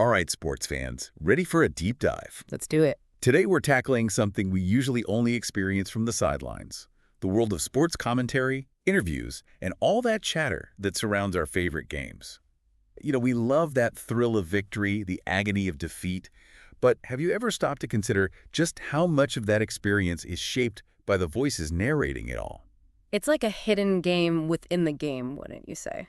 All right, sports fans, ready for a deep dive. Let's do it. Today we're tackling something we usually only experience from the sidelines. The world of sports commentary, interviews, and all that chatter that surrounds our favorite games. We love that thrill of victory, the agony of defeat. But have you ever stopped to consider just how much of that experience is shaped by the voices narrating it all? It's like a hidden game within the game, wouldn't you say?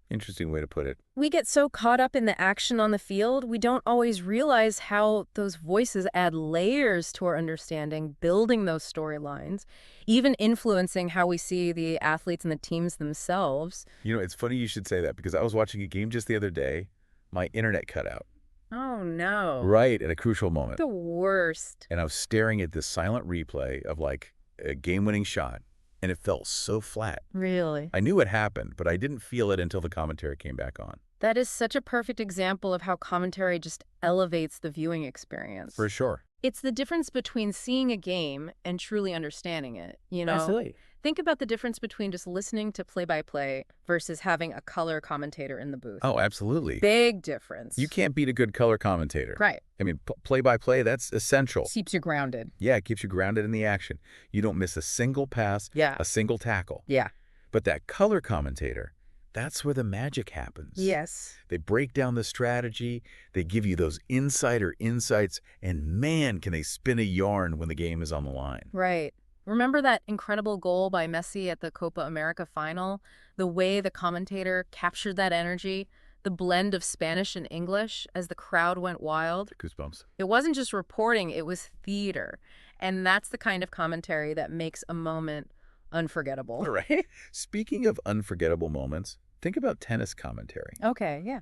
Interesting way to put it. We get so caught up in the action on the field, we don't always realize how those voices add layers to our understanding, building those storylines, even influencing how we see the athletes and the teams themselves. It's funny you should say that because I was watching a game just the other day. My internet cut out. Oh, no. Right at a crucial moment. The worst. And I was staring at this silent replay of like a game-winning shot, and it felt so flat. Really? I knew it happened, but I didn't feel it until the commentary came back on. That is such a perfect example of how commentary just elevates the viewing experience. For sure. It's the difference between seeing a game and truly understanding it, Absolutely. Think about the difference between just listening to play-by-play versus having a color commentator in the booth. Oh, absolutely. Big difference. You can't beat a good color commentator. Right. I mean, play-by-play, that's essential. Keeps you grounded. Yeah, it keeps you grounded in the action. You don't miss a single pass, Yeah. a single tackle. Yeah. But that color commentator, that's where the magic happens. Yes. They break down the strategy, they give you those insider insights, and man, can they spin a yarn when the game is on the line. Right. Remember that incredible goal by Messi at the Copa America final? The way the commentator captured that energy, the blend of Spanish and English as the crowd went wild. Goosebumps. It wasn't just reporting, it was theater. And that's the kind of commentary that makes a moment unforgettable. All right. Speaking of unforgettable moments, think about tennis commentary. Okay, yeah.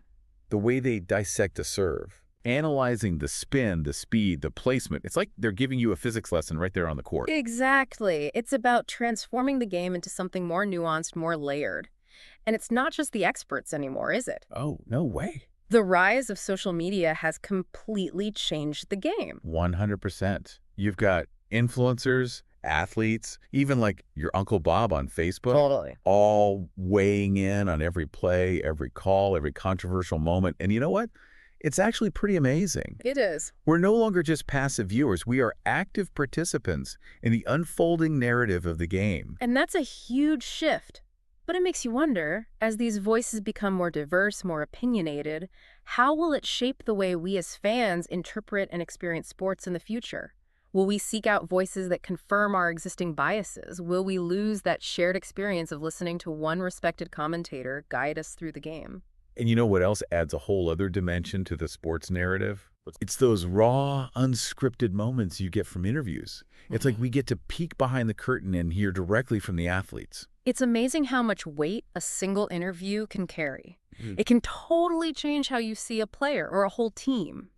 The way they dissect a serve, analyzing the spin, the speed, the placement. It's like they're giving you a physics lesson right there on the court. Exactly. It's about transforming the game into something more nuanced, more layered. And it's not just the experts anymore, is it? Oh, no way. The rise of social media has completely changed the game. 100%. You've got influencers, athletes, even like your Uncle Bob on Facebook. Totally. All weighing in on every play, every call, every controversial moment. And you know what? It's actually pretty amazing. It is. We're no longer just passive viewers. We are active participants in the unfolding narrative of the game. And that's a huge shift. But it makes you wonder, as these voices become more diverse, more opinionated, how will it shape the way we as fans interpret and experience sports in the future? Will we seek out voices that confirm our existing biases? Will we lose that shared experience of listening to one respected commentator guide us through the game? And you know what else adds a whole other dimension to the sports narrative? It's those raw, unscripted moments you get from interviews. It's like we get to peek behind the curtain and hear directly from the athletes. It's amazing how much weight a single interview can carry. It can totally change how you see a player or a whole team,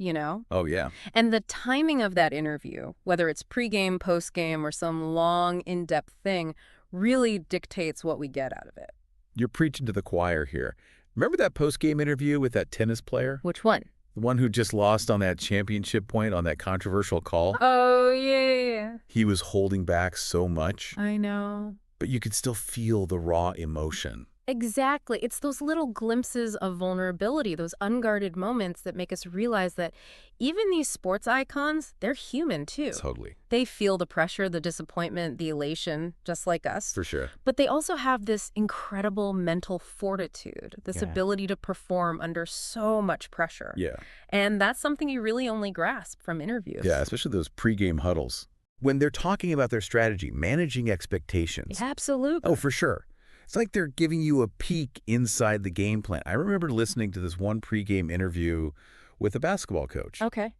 Oh, yeah. And the timing of that interview, whether it's pregame, postgame, or some long, in-depth thing, really dictates what we get out of it. You're preaching to the choir here. Remember that post-game interview with that tennis player? Which one? The one who just lost on that championship point on that controversial call? Oh, yeah. He was holding back so much, I know. but you could still feel the raw emotion. Exactly. It's those little glimpses of vulnerability, those unguarded moments that make us realize that even these sports icons, they're human too. Totally. They feel the pressure, the disappointment, the elation, just like us. For sure. But they also have this incredible mental fortitude, this ability to perform under so much pressure. Yeah. And that's something you really only grasp from interviews. Yeah, especially those pregame huddles. When they're talking about their strategy, managing expectations. Absolutely. Oh, for sure. It's like they're giving you a peek inside the game plan. I remember listening to this one pregame interview with a basketball coach. Okay.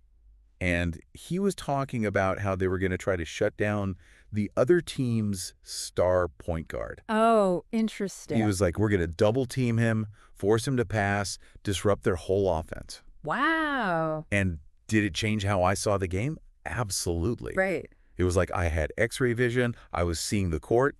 And he was talking about how they were going to try to shut down the other team's star point guard. Oh, interesting. He was like, we're going to double team him, force him to pass, disrupt their whole offense. Wow. And did it change how I saw the game? Absolutely. Right. It was like I had x-ray vision. I was seeing the court.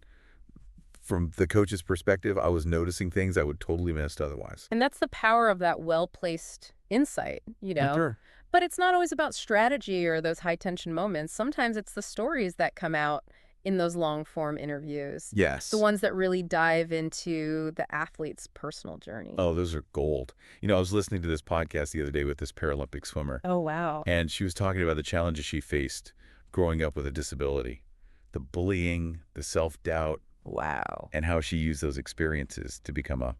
From the coach's perspective, I was noticing things I would totally missed otherwise. And that's the power of that well-placed insight, Sure. But it's not always about strategy or those high-tension moments. Sometimes it's the stories that come out in those long-form interviews. Yes. The ones that really dive into the athlete's personal journey. Oh, those are gold. I was listening to this podcast the other day with this Paralympic swimmer, Oh, wow. and she was talking about the challenges she faced growing up with a disability, the bullying, the self-doubt, Wow. and how she used those experiences to become a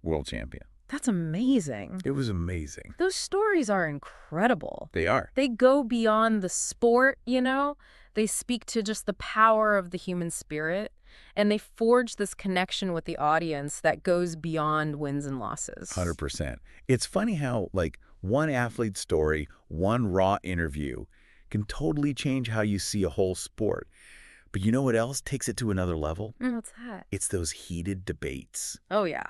world champion. That's amazing. It was amazing. Those stories are incredible. They are. They go beyond the sport, you know? They speak to just the power of the human spirit, and they forge this connection with the audience that goes beyond wins and losses. 100%. It's funny how, like, one athlete's story, one raw interview can totally change how you see a whole sport. But you know what else takes it to another level? What's that? It's those heated debates. Oh, yeah.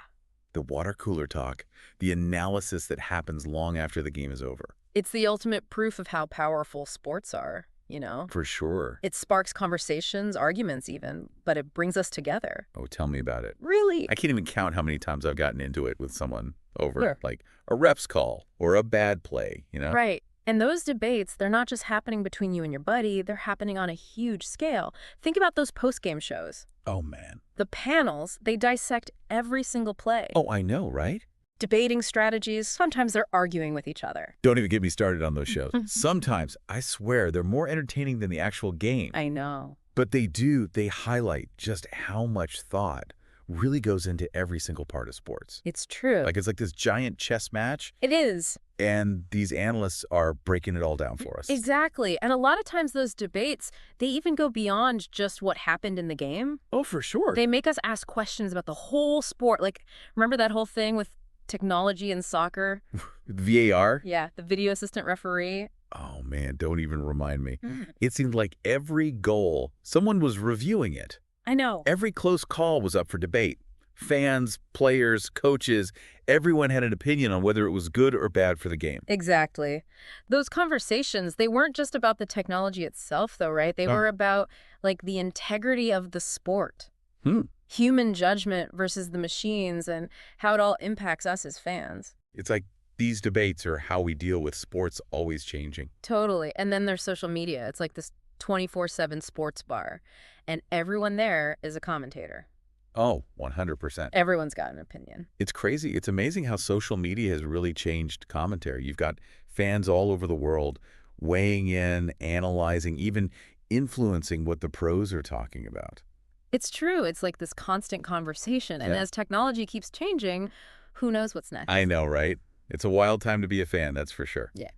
The water cooler talk, the analysis that happens long after the game is over. It's the ultimate proof of how powerful sports are, you know? For sure. It sparks conversations, arguments even, but it brings us together. Oh, tell me about it. Really? I can't even count how many times I've gotten into it with someone over, Sure. like, a ref's call or a bad play, Right. And those debates, they're not just happening between you and your buddy, they're happening on a huge scale. Think about those post-game shows. Oh, man. The panels, they dissect every single play. Oh, I know, right? Debating strategies, sometimes they're arguing with each other. Don't even get me started on those shows. Sometimes, I swear, they're more entertaining than the actual game. I know. But they highlight just how much thought really goes into every single part of sports. It's true. Like, it's like this giant chess match, It is. and these analysts are breaking it all down for us. Exactly. And a lot of times those debates, they even go beyond just what happened in the game. Oh, for sure. They make us ask questions about the whole sport. Like, remember that whole thing with technology in soccer? VAR? Yeah, the video assistant referee. Oh, man, don't even remind me. Mm. It seemed like every goal, someone was reviewing it. I know. Every close call was up for debate. Fans, players, coaches, everyone had an opinion on whether it was good or bad for the game. Exactly. Those conversations, they weren't just about the technology itself, though, right? They Oh. were about, like, the integrity of the sport. Hmm. Human judgment versus the machines and how it all impacts us as fans. It's like these debates are how we deal with sports always changing. Totally. And then there's social media. It's like this 24/7 sports bar. And everyone there is a commentator. Oh, 100%. Everyone's got an opinion. It's crazy. It's amazing how social media has really changed commentary. You've got fans all over the world weighing in, analyzing, even influencing what the pros are talking about. It's true. It's like this constant conversation. And Yeah. as technology keeps changing, who knows what's next? I know, right? It's a wild time to be a fan, that's for sure. Yeah.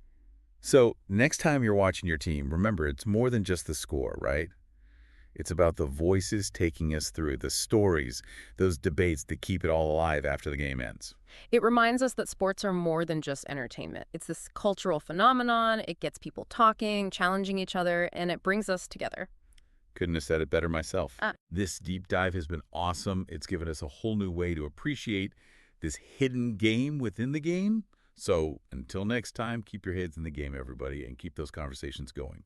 So next time you're watching your team, remember, it's more than just the score, right? It's about the voices taking us through, the stories, those debates that keep it all alive after the game ends. It reminds us that sports are more than just entertainment. It's this cultural phenomenon. It gets people talking, challenging each other, and it brings us together. Couldn't have said it better myself. Ah. This deep dive has been awesome. It's given us a whole new way to appreciate this hidden game within the game. So until next time, keep your heads in the game, everybody, and keep those conversations going.